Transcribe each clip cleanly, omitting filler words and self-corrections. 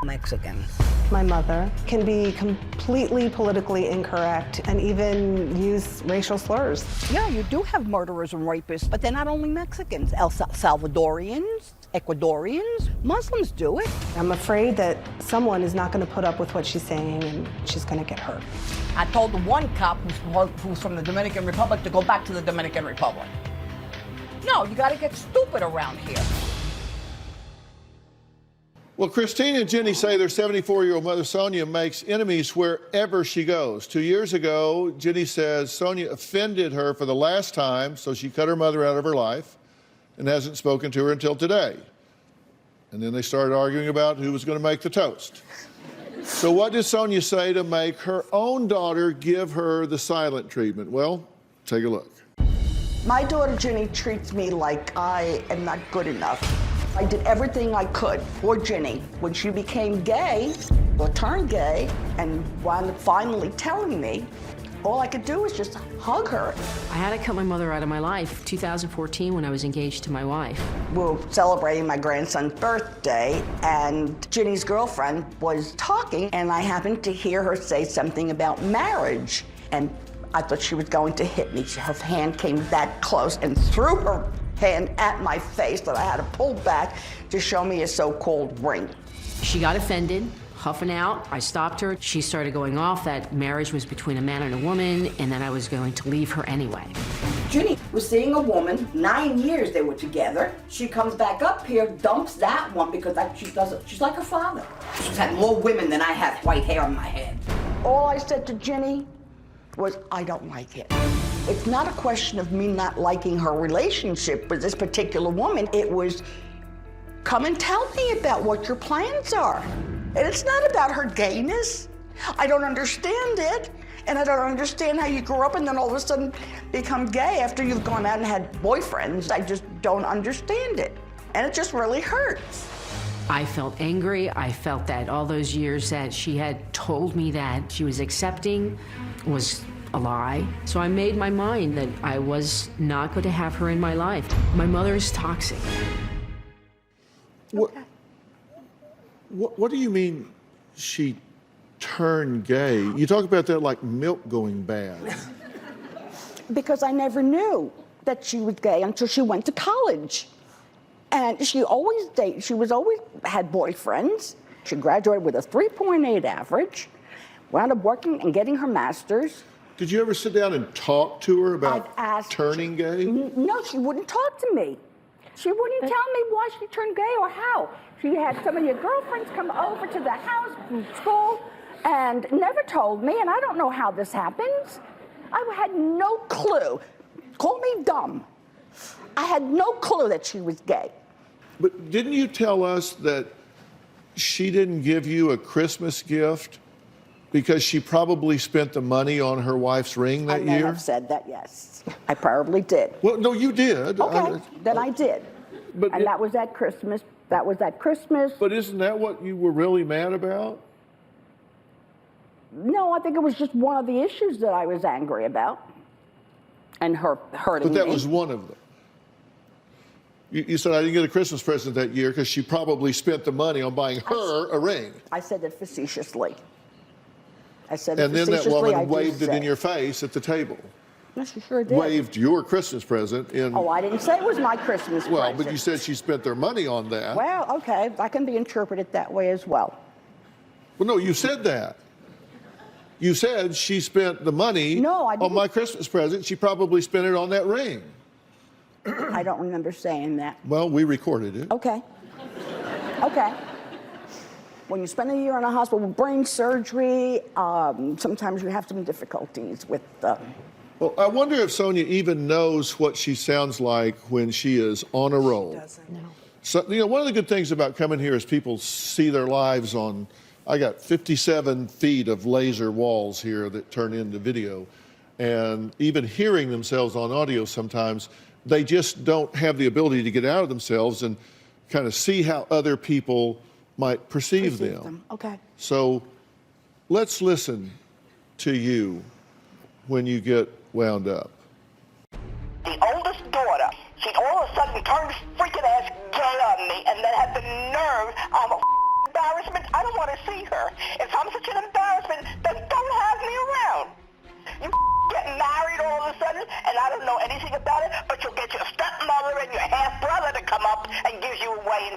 Mexicans. My mother can be completely politically incorrect and even use racial slurs. Yeah, you do have murderers and rapists, but they're not only Mexicans. Salvadorians, Ecuadorians, Muslims do it. I'm afraid that someone is not going to put up with what she's saying and she's going to get hurt. I told the one cop who's from the Dominican Republic to go back to the Dominican Republic. No, you got to get stupid around here. Well, Christine and Jenny say their 74-year-old mother, Sonia, makes enemies wherever she goes. 2 years ago, Jenny says Sonia offended her for the last time, so she cut her mother out of her life and hasn't spoken to her until today. And then they started arguing about who was going to make the toast. So what did Sonia say to make her own daughter give her the silent treatment? Well, take a look. My daughter Jenny treats me like I am not good enough. I did everything I could for Jenny. When she became gay, or turned gay, and wound up finally telling me, all I could do was just hug her. I had to cut my mother out of my life. 2014, when I was engaged to my wife. We were celebrating my grandson's birthday, and Jenny's girlfriend was talking, and I happened to hear her say something about marriage. And I thought she was going to hit me. Her hand came that close and threw her hand at my face that I had to pull back to show me a so-called ring. She got offended, huffing out. I stopped her. She started going off that marriage was between a man and a woman, and that I was going to leave her anyway. Jenny was seeing a woman, 9 years they were together. She comes back up here, dumps that one because she's like her father. She's had more women than I have white hair on my head. All I said to Jenny was, I don't like it. It's not a question of me not liking her relationship with this particular woman. It was, come and tell me about what your plans are. And it's not about her gayness. I don't understand it. And I don't understand how you grew up and then all of a sudden become gay after you've gone out and had boyfriends. I just don't understand it. And it just really hurts. I felt angry. I felt that all those years that she had told me that she was accepting was a lie. So I made my mind that I was not going to have her in my life. My mother is toxic. What do you mean she turned gay? You talk about that like milk going bad. Because I never knew that she was gay until she went to college. And she always had boyfriends. She graduated with a 3.8 average, wound up working and getting her master's. Did you ever sit down and talk to her about turning gay? No, she wouldn't talk to me. She wouldn't tell me why she turned gay or how. She had some of your girlfriends come over to the house from school and never told me, and I don't know how this happens. I had no clue. Call me dumb. I had no clue that she was gay. But didn't you tell us that she didn't give you a Christmas gift because she probably spent the money on her wife's ring that year? I may have said that, yes. I probably did. Well, no, you did. Okay, then I did. And that was at Christmas. That was at Christmas. But isn't that what you were really mad about? No, I think it was just one of the issues that I was angry about. And her hurting me. But that was one of them. You said I didn't get a Christmas present that year because she probably spent the money on buying her a ring. I said that facetiously. I said and it facetiously. And then that woman waved it in your face at the table. No, she sure did. Waved your Christmas present in... Oh, I didn't say it was my Christmas present. Well, but you said she spent their money on that. Well, okay, that can be interpreted that way as well. Well, no, you said that. You said she spent the money on my Christmas present. She probably spent it on that ring. I don't remember saying that. Well, we recorded it. Okay. Okay. When you spend a year in a hospital with brain surgery, sometimes you have some difficulties with... Well, I wonder if Sonia even knows what she sounds like when she is on a roll. She doesn't. No. So, you know, one of the good things about coming here is people see their lives on... I got 57 feet of laser walls here that turn into video. And even hearing themselves on audio sometimes, they just don't have the ability to get out of themselves and kind of see how other people might perceive them. Okay. So let's listen to you when you get wound up. The oldest daughter, she all of a sudden turned freaking ass gay on me and then had the nerve of embarrassment. I don't see her. If I'm such an embarrassment, then don't have me around. You get married all of a sudden, and I don't know anything about it, but you'll get your stepmother and your half-brother to come up and give you away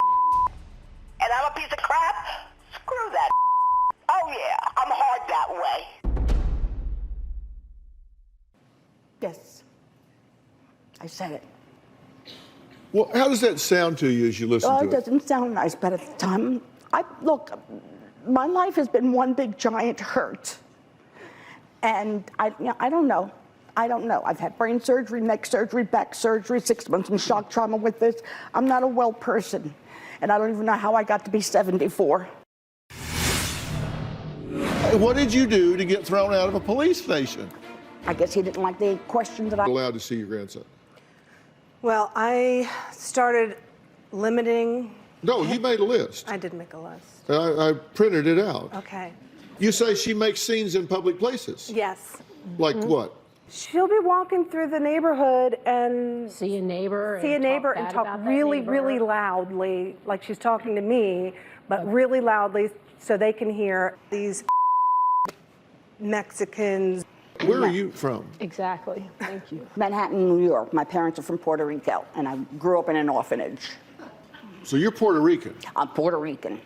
and I'm a piece of crap? Screw that. Oh yeah, I'm hard that way. Yes. I said it. Well, how does that sound to you as you listen Well, to it it? doesn't sound nice, but at the time, look, my life has been one big giant hurt. And I don't know. I don't know. I've had brain surgery, neck surgery, back surgery, 6 months in shock trauma with this. I'm not a well person. And I don't even know how I got to be 74. What did you do to get thrown out of a police station? I guess he didn't like the question that I... Allowed to see your grandson? Well, I started limiting. No, you made a list. I did make a list. I printed it out. Okay. You say she makes scenes in public places? Yes. Like what? She'll be walking through the neighborhood and See a neighbor and talk really, really loudly, like she's talking to me, but really loudly so they can hear these Mexicans. Where are you from? Exactly. Thank you. Manhattan, New York. My parents are from Puerto Rico, and I grew up in an orphanage. So you're Puerto Rican? I'm Puerto Rican.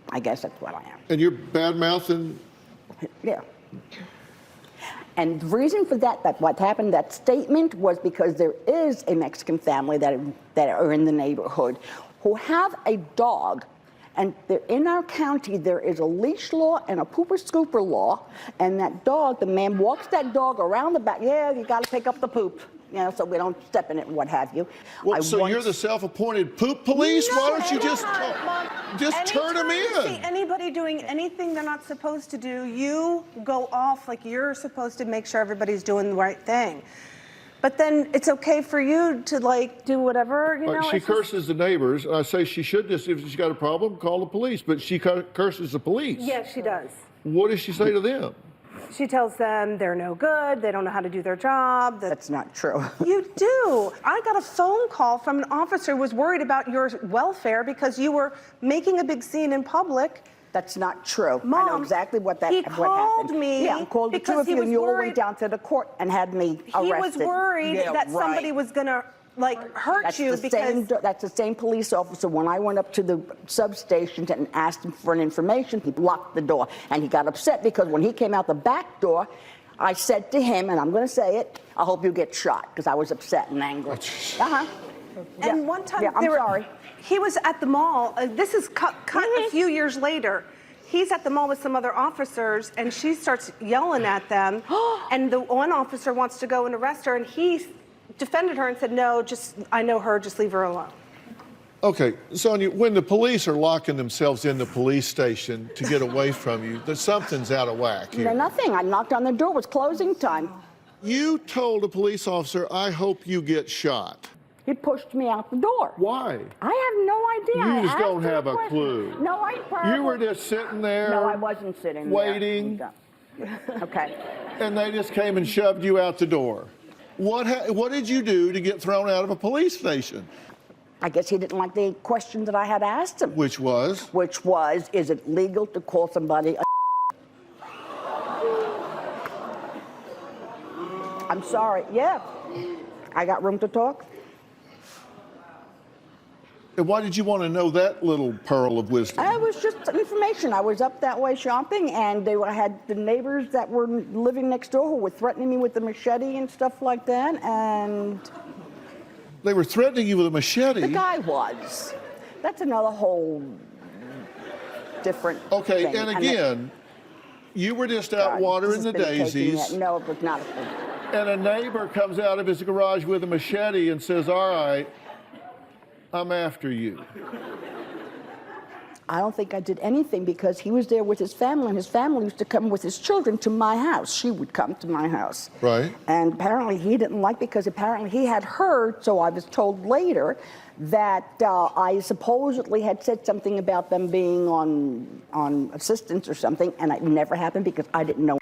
I guess that's what I am. And you're bad-mouthing? Yeah. And the reason for that what happened, that statement, was because there is a Mexican family that are in the neighborhood who have a dog, and they're in our county. There is a leash law and a pooper scooper law, and that dog, the man walks that dog around the back. Yeah, you got to pick up the poop, you know, so we don't step in it and what have you. Well, so you're the self-appointed poop police? No, Why don't you just turn them Anytime you see in? anybody doing anything they're not supposed to do, you go off like you're supposed to make sure everybody's doing the right thing. But then it's okay for you to, like, do whatever, you know. She it's curses the neighbors. I say she should just, if she's got a problem, call the police. But she curses the police. Yes, she does. What does she say to them? She tells them they're no good, they don't know how to do their job. That's not true. You do. I got a phone call from an officer who was worried about your welfare because you were making a big scene in public. That's not true. Mom, I know exactly what he happened. called me Yeah, I called the two because of he you, was and you all worried- went down to the court and had me arrested. He was worried Yeah, that somebody right. was gonna, like, hurt That's you the because... that's the same police officer. When I went up to the substation and asked him for an information, he locked the door. And he got upset because when he came out the back door, I said to him, and I'm going to say it, I hope you get shot, because I was upset and angry. Uh-huh. And Yeah. one time, Yeah, I'm sorry. he was at the mall. This is cut a few years later. He's at the mall with some other officers, and she starts yelling at them. And the one officer wants to go and arrest her, and he defended her and said, "No, I know her. Just leave her alone." Okay, Sonia, when the police are locking themselves in the police station to get away from you, something's out of whack No, here. nothing. I knocked on the door. It was closing time. You told a police officer, I hope you get shot. He pushed me out the door. Why? I have no idea. You I just asked don't him have a question. clue. No, I probably... You were just sitting there. No, I wasn't sitting waiting. there. Okay. And they just came and shoved you out the door. What did you do to get thrown out of a police station? I guess he didn't like the question that I had asked him. Which was? Which was, is it legal to call somebody a... I'm sorry. Yeah. I got room to talk? And why did you want to know that little pearl of wisdom? It was just information. I was up that way shopping, and I had the neighbors that were living next door who were threatening me with the machete and stuff like that, and... They were threatening you with a machete? The guy was. That's another whole different Okay, thing. and again, you were just out watering the daisies. No, it was not a thing. And a neighbor comes out of his garage with a machete and says, all right, I'm after you. I don't think I did anything because he was there with his family, and his family used to come with his children to my house. She would come to my house. Right. And apparently he didn't like, because apparently he had heard, so I was told later, that I supposedly had said something about them being on assistance or something, and it never happened because I didn't know.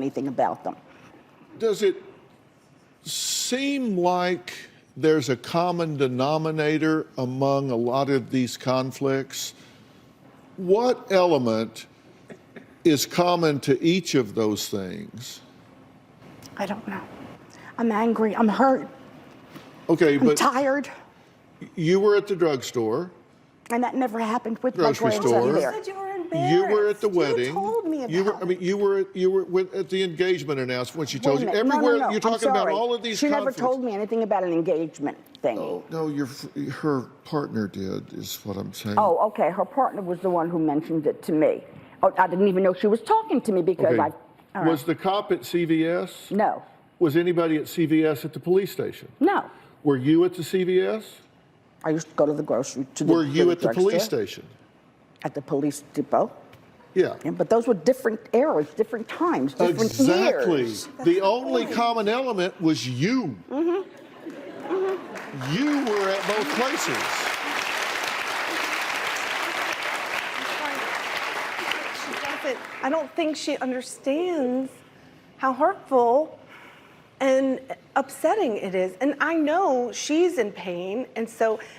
anything about them. Does it seem like there's a common denominator among a lot of these conflicts? What element is common to each of those things? I don't know. I'm angry. I'm hurt. Okay, I'm but tired. you were at the drugstore. And that never happened with my Grocery grandson store. there. You were embarrassed. You were at the wedding. You told me about it. You were at the engagement announcement when she Wait told a you. minute. No, Everywhere no, no. you're I'm talking about sorry. all of these She conflicts. never told me anything about an engagement thing. No, her partner did, is what I'm saying. Oh, okay. Her partner was the one who mentioned it to me. Oh, I didn't even know she was talking to me because Okay. all Was right. the cop at CVS? No. Was anybody at CVS at the police station? No. Were you at the CVS? I used to go to the grocery to the Were you at the drugstore. police station? At the police depot. Yeah. Yeah, but those were different eras, different times, different Exactly. years. The only common element was you. You were at both places. I don't think she understands how hurtful and upsetting it is. And I know she's in pain, and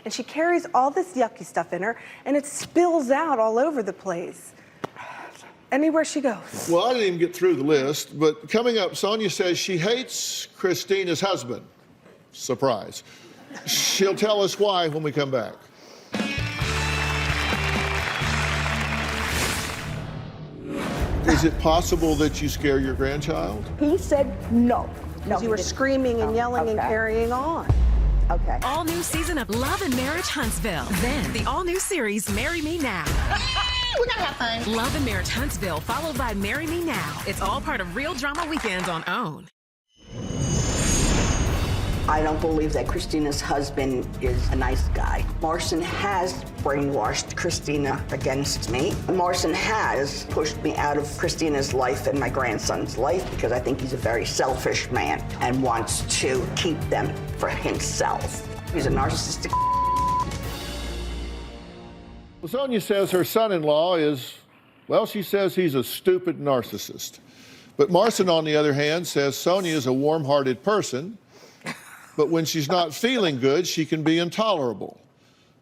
she carries all this yucky stuff in her, and it spills out all over the place, anywhere she goes. Well, I didn't even get through the list, but coming up, Sonia says she hates Christina's husband. Surprise. She'll tell us why when we come back. Is it possible that you scare your grandchild? He said no. No, You were screaming and yelling and carrying on. Okay. All new season of Love and Marriage Huntsville. Then the all new series Marry Me Now. We're gonna have fun. Love and Marriage Huntsville, followed by Marry Me Now. It's all part of Real Drama Weekends on OWN. I don't believe that Christina's husband is a nice guy. Marcin has brainwashed Christina against me. Marcin has pushed me out of Christina's life and my grandson's life because I think he's a very selfish man and wants to keep them for himself. He's a narcissistic. Well, Sonia says her son-in-law is, well, she says he's a stupid narcissist. But Marcin, on the other hand, says Sonia is a warm-hearted person, but when she's not feeling good, she can be intolerable.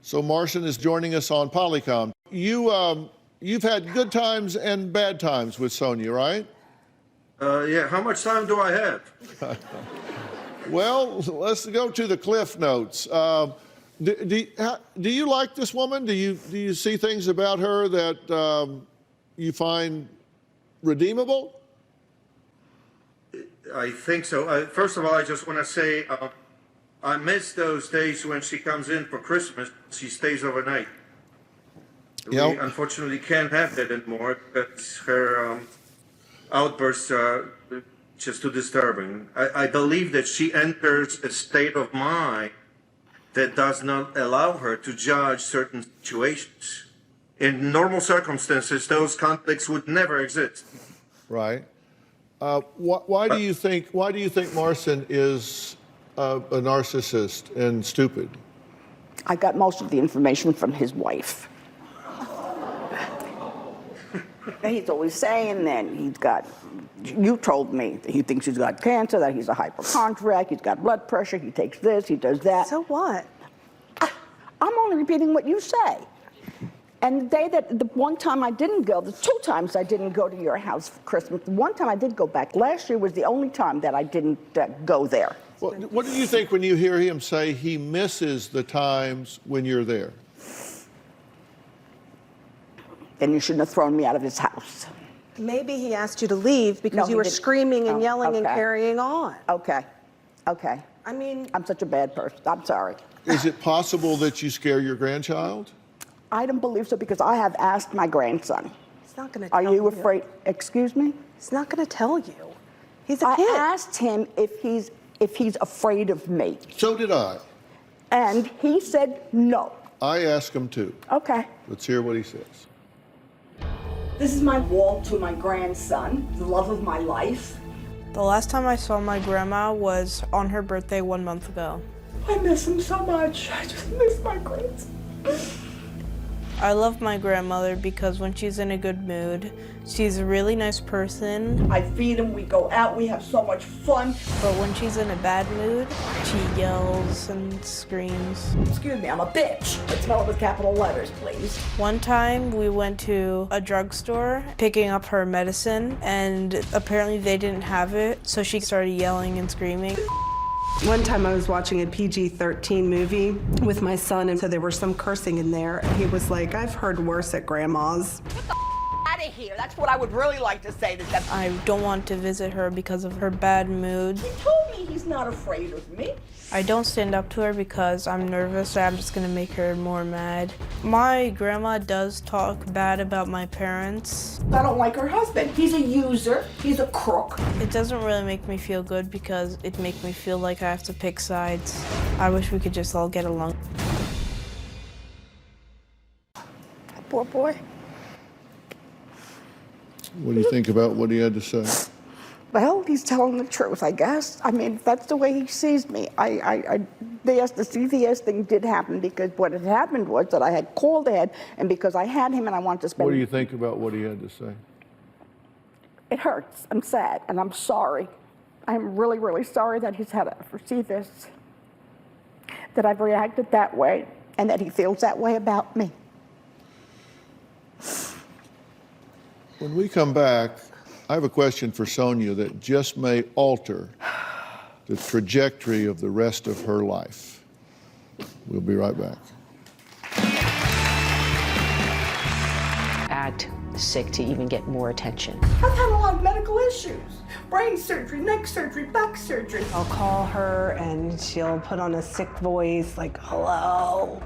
So Marcin is joining us on Polycom. You've had good times and bad times with Sonia, right? Yeah, how much time do I have? Well, let's go to the cliff notes. Do you like this woman? Do you see things about her that you find redeemable? I think so. First of all, I just want to say I miss those days when she comes in for Christmas. She stays overnight. Yep. We unfortunately can't have that anymore because her outbursts are just too disturbing. I believe that she enters a state of mind that does not allow her to judge certain situations. In normal circumstances, those conflicts would never exist. Right. Why do you think Marcin is a narcissist and stupid? I got most of the information from his wife. He's always saying that you told me that he thinks he's got cancer, that he's a hypochondriac, he's got blood pressure, he takes this, he does that. So what? I'm only repeating what you say. And the one time I didn't go, the 2 times I didn't go to your house for Christmas, the one time I did go back, last year was the only time that I didn't go there. Well, what do you think when you hear him say he misses the times when you're there? Then you shouldn't have thrown me out of his house. Maybe he asked you to leave because No, you he were didn't. screaming and Oh, yelling and okay. carrying on. Okay. I mean, I'm such a bad person. I'm sorry. Is it possible that you scare your grandchild? I don't believe so because I have asked my grandson. he's not going to Are tell you afraid? Excuse me? He's not going to tell you. He's a I kid. asked him if he's afraid of me, So did I. and he said no. I asked him too. Okay. Let's hear what he says. This is my wall to my grandson, the love of my life. The last time I saw my grandma was on her birthday 1 month ago. I miss him so much. I just miss my grandson. I love my grandmother because when she's in a good mood, she's a really nice person. I feed him, we go out, we have so much fun. But when she's in a bad mood, she yells and screams. Excuse me, I'm a bitch. Let's spell it with capital letters, please. One time we went to a drugstore picking up her medicine, and apparently they didn't have it, so she started yelling and screaming. One time I was watching a PG-13 movie with my son, and so there was some cursing in there. And he was like, I've heard worse at Grandma's. Get the out of here. That's what I would really like to say to them. I don't want to visit her because of her bad mood. He told me he's not afraid of me. I don't stand up to her because I'm nervous that I'm just gonna make her more mad. My grandma does talk bad about my parents. I don't like her husband. He's a user, he's a crook. It doesn't really make me feel good because it makes me feel like I have to pick sides. I wish we could just all get along. Poor boy. What do you think about what he had to say? Well, he's telling the truth, I guess. I mean, that's the way he sees me. The CVS thing did happen because what had happened was that I had called ahead, and because I had him and I wanted to spend... What do you think about what he had to say? It hurts. I'm sad, and I'm sorry. I'm really, really sorry that he's had to foresee this, that I've reacted that way, and that he feels that way about me. When we come back, I have a question for Sonia that just may alter the trajectory of the rest of her life. We'll be right back. Act sick to even get more attention. I've had a lot of medical issues. Brain surgery, neck surgery, back surgery. I'll call her and she'll put on a sick voice, like, hello,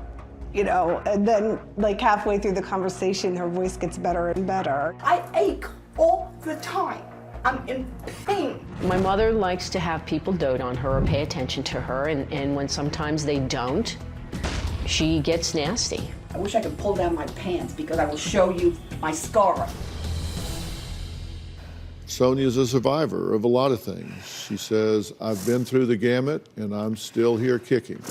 you know, and then like halfway through the conversation, her voice gets better and better. I ache all the time. I'm in pain. My mother likes to have people dote on her or pay attention to her, and when sometimes they don't, she gets nasty. I wish I could pull down my pants because I will show you my scar. Sonia's a survivor of a lot of things. She says, I've been through the gamut and I'm still here kicking.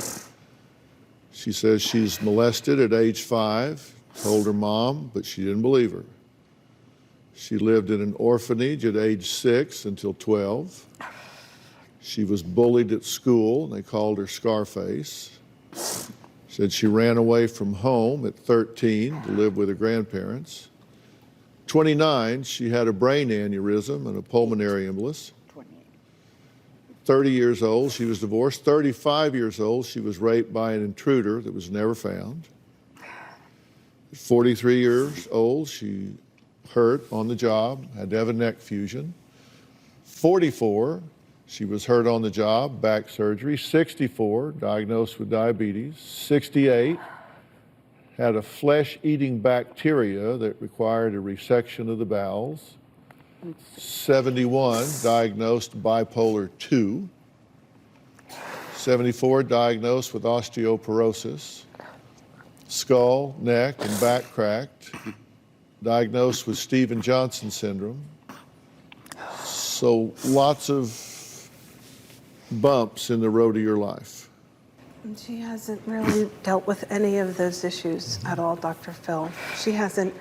She says she's molested at age 5, told her mom, but she didn't believe her. She lived in an orphanage at age 6 until 12. She was bullied at school, and they called her Scarface. Said she ran away from home at 13 to live with her grandparents. 29, she had a brain aneurysm and a pulmonary embolus. 30 years old, she was divorced. 35 years old, she was raped by an intruder that was never found. 43 years old, she hurt on the job, had to have a neck fusion. 44, she was hurt on the job, back surgery. 64, diagnosed with diabetes. 68, had a flesh-eating bacteria that required a resection of the bowels. 71, diagnosed bipolar 2. 74, diagnosed with osteoporosis. Skull, neck, and back cracked. Diagnosed with Steven Johnson syndrome. So lots of bumps in the road of your life. And she hasn't really dealt with any of those issues at all, Dr. Phil. She hasn't.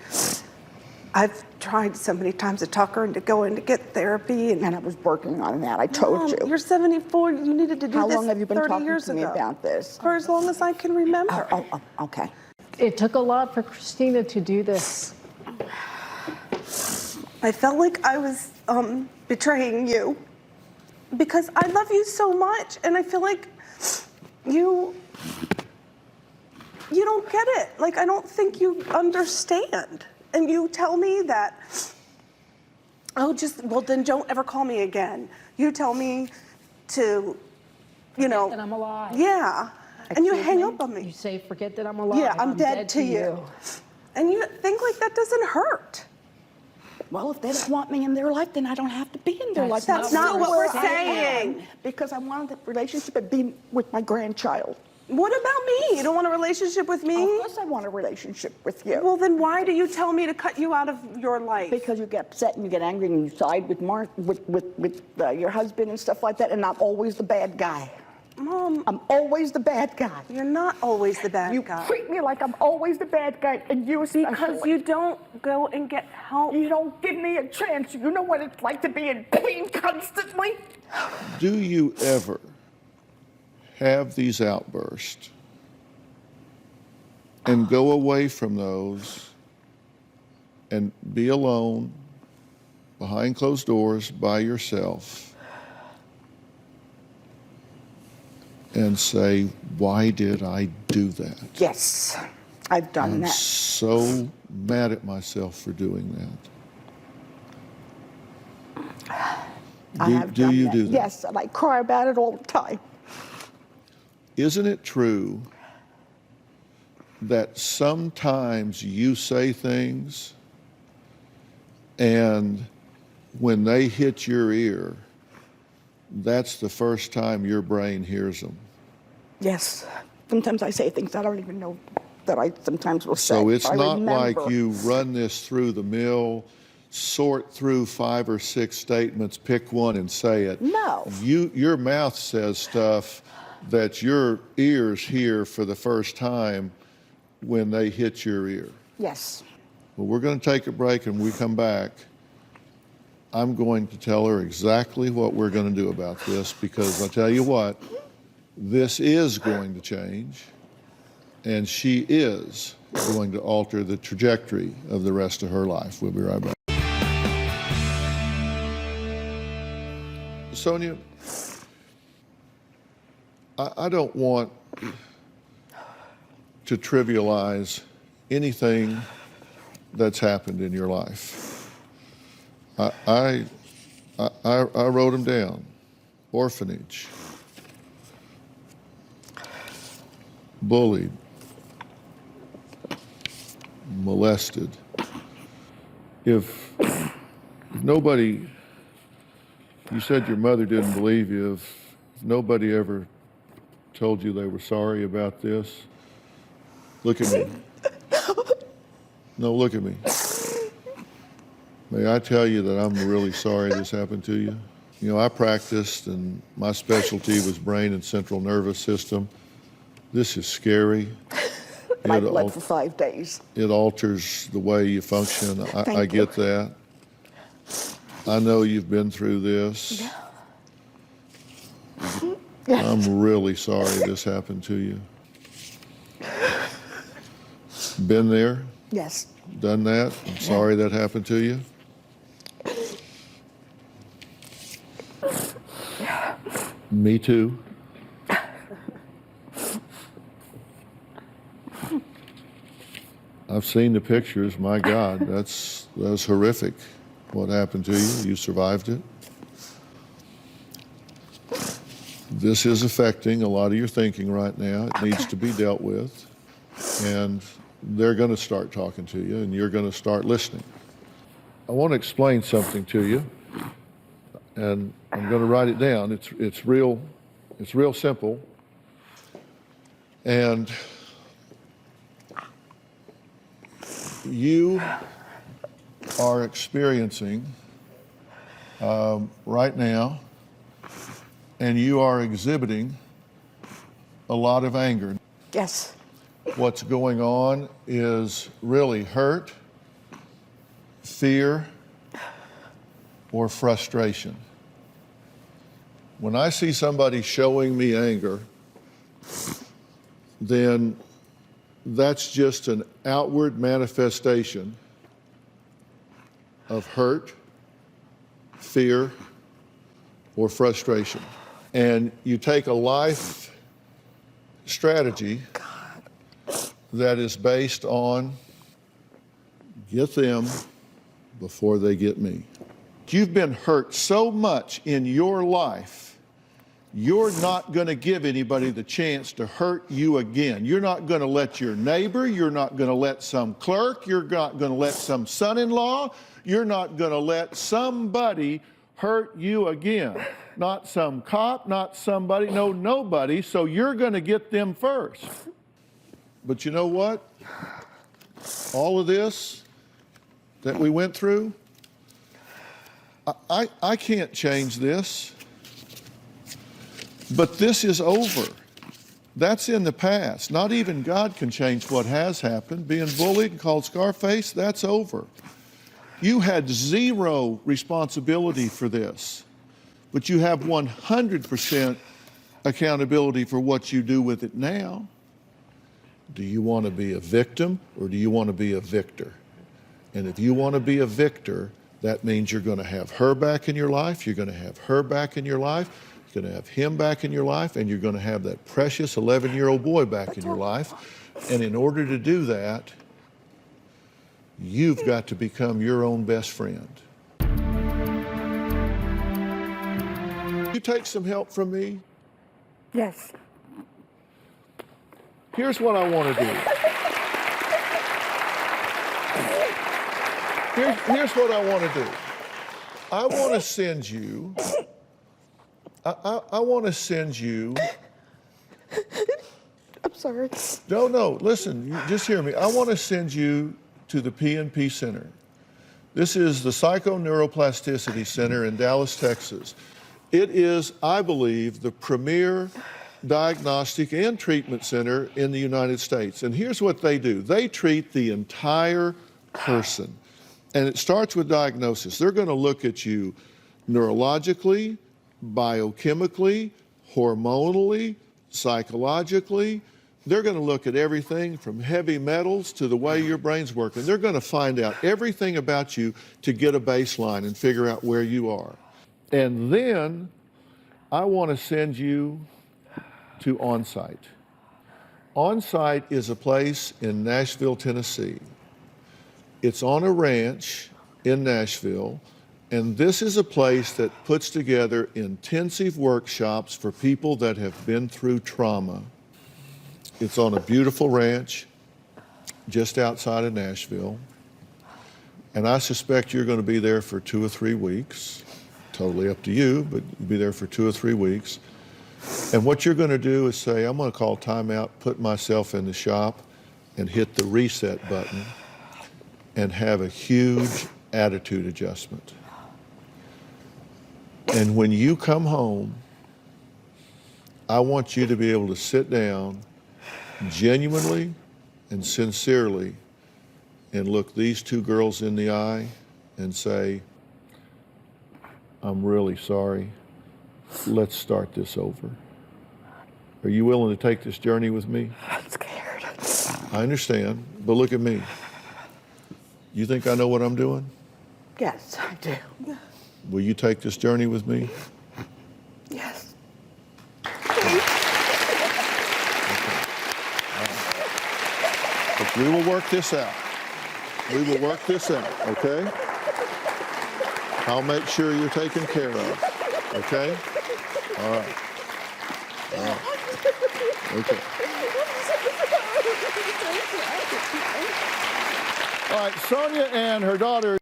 I've tried so many times to talk her into going to get therapy. And I was working on that, I told you. You're 74, you needed to do How this long have you been 30 talking years to me ago. about this? For as long as I can remember. Oh, okay. It took a lot for Christina to do this. I felt like I was betraying you because I love you so much, and I feel like you don't get it. Like, I don't think you understand. And you tell me that, oh, well, then don't ever call me again. You tell me to, you know. Forget that I'm alive. Yeah. And you Excuse hang me? up on me. You say, forget that I'm alive. Yeah, I'm dead to you. And you think like that doesn't hurt. Well, if they don't want me in their life, then I don't have to be in their life. That's not what we're saying. Because I wanted the relationship to be with my grandchild. What about me? You don't want a relationship with me? Of course I want a relationship with you. Well, then why do you tell me to cut you out of your life? Because you get upset and you get angry and you side with your husband and stuff like that, and I'm always the bad guy. Mom, I'm always the bad guy. you're not always the bad guy. You treat me like I'm always the bad guy, and you especially. Because you don't go and get help. You don't give me a chance. You know what it's like to be in pain constantly? Do you ever have these outbursts and go away from those and be alone behind closed doors by yourself and say, why did I do that? Yes, I've done I'm that. so mad at myself for doing that. I have do done you that. do that? Yes, and I cry about it all the time. Isn't it true that sometimes you say things and when they hit your ear, that's the first time your brain hears them? Yes. Sometimes I say things I don't even know that I sometimes will say. So it's I not like remember. you run this through the mill, sort through 5 or 6 statements, pick one and say it. No. Your mouth says stuff that your ears hear for the first time when they hit your ear. Yes. Well, we're going to take a break, and when we come back, I'm going to tell her exactly what we're going to do about this, because I'll tell you what, this is going to change, and she is going to alter the trajectory of the rest of her life. We'll be right back. Sonia, I don't want to trivialize anything that's happened in your life. I wrote them down. Orphanage, bullied, molested. If nobody, you said your mother didn't believe you, if nobody ever told you they were sorry about this, look at me. No, look at me. May I tell you that I'm really sorry this happened to you? You know, I practiced and my specialty was brain and central nervous system. This is scary. I bled for 5 days. It alters the way you function. I get that. I know you've been through this. Yeah. I'm really sorry this happened to you. Been there? Yes. Done that? I'm sorry that happened to you. Me too. I've seen the pictures. My God, that's horrific. What happened to you? You survived it. This is affecting a lot of your thinking right now. It needs to be dealt with. And they're going to start talking to you, and you're going to start listening. I want to explain something to you, and I'm going to write it down. It's real simple. And you are experiencing right now, and you are exhibiting a lot of anger. Yes. What's going on is really hurt, fear, or frustration. When I see somebody showing me anger, then that's just an outward manifestation of hurt, fear, or frustration. And you take a life strategy that is based on get them before they get me. You've been hurt so much in your life, you're not going to give anybody the chance to hurt you again. You're not going to let your neighbor, you're not going to let some clerk, you're not going to let some son-in-law, you're not going to let somebody hurt you again. Not some cop, not somebody, no, nobody, so you're going to get them first. But you know what? All of this that we went through, I can't change this. But this is over. That's in the past. Not even God can change what has happened. Being bullied and called Scarface, that's over. You had zero responsibility for this, but you have 100% accountability for what you do with it now. Do you want to be a victim or do you want to be a victor? And if you want to be a victor, that means you're going to have her back in your life, you're going to have her back in your life, you're going to have him back in your life, and you're going to have that precious 11-year-old boy back in your life. And in order to do that, you've got to become your own best friend. You take some help from me? Yes. Here's what I want to do. Here's what I want to do. I want to send you. I want to send you. I'm sorry. No, listen, just hear me. I want to send you to the PNP Center. This is the Psychoneuroplasticity Center in Dallas, Texas. It is, I believe, the premier diagnostic and treatment center in the United States. And here's what they do. They treat the entire person. And it starts with diagnosis. They're going to look at you neurologically, biochemically, hormonally, psychologically. They're going to look at everything from heavy metals to the way your brain's working. They're going to find out everything about you to get a baseline and figure out where you are. And then I want to send you to On-Site. On-Site is a place in Nashville, Tennessee. It's on a ranch in Nashville, and this is a place that puts together intensive workshops for people that have been through trauma. It's on a beautiful ranch just outside of Nashville, and I suspect you're going to be there for 2 or 3 weeks. Totally up to you, but you'll be there for 2 or 3 weeks. And what you're going to do is say, I'm going to call timeout, put myself in the shop, and hit the reset button and have a huge attitude adjustment. And when you come home, I want you to be able to sit down genuinely and sincerely and look these 2 girls in the eye and say, I'm really sorry. Let's start this over. Are you willing to take this journey with me? I'm scared. I understand, but look at me. You think I know what I'm doing? Yes, I do. Will you take this journey with me? Yes. Okay. But we will work this out. We will work this out, okay? I'll make sure you're taken care of, okay? All right. All right. Okay. All right, Sonia and her daughter